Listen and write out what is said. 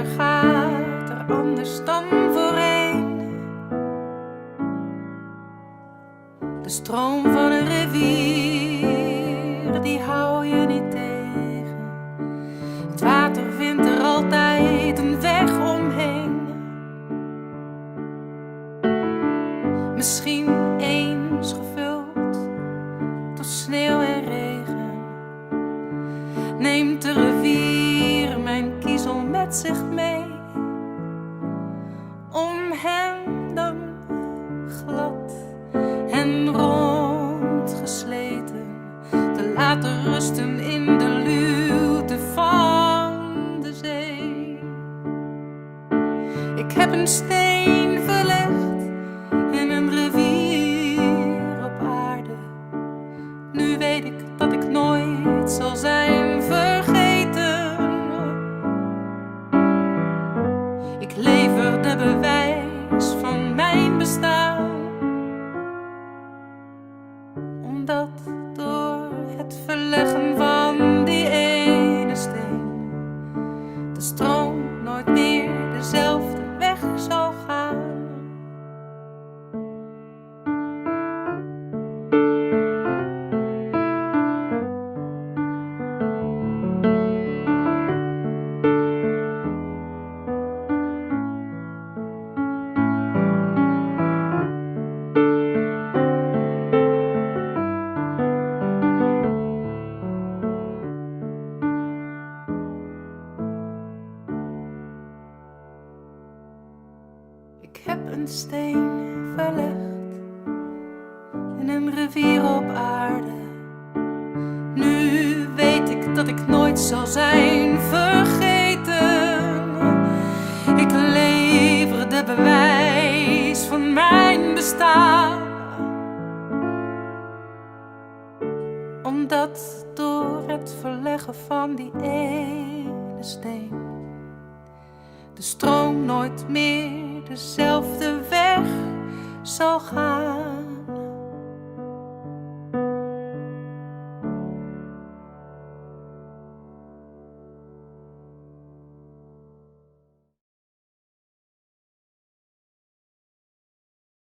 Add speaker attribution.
Speaker 1: water gaat er anders dan voorheen. De stroom van een rivier, die hou je niet tegen. Het water vindt er altijd een weg omheen. Misschien eens gevuld door sneeuw en regen, neemt de rivier mijn kiezel met zich mee, om hem dan glad en rond gesleten te laten rusten in de luwte van de zee. Ik heb een steen verlegd in een rivier op aarde. Nu weet ik dat ik nooit zal zijn vergeten. Ik lever de bewijs van mijn bestaan, omdat door het verleggen van die ene steen de stroom nooit meer dezelfde weg zal gaan. Ik heb een steen verlegd in een rivier op aarde. Nu weet ik dat ik nooit zal zijn vergeten. Ik lever de bewijs van mijn bestaan, omdat door het verleggen van die ene steen de stroom nooit meer dezelfde weg zal gaan.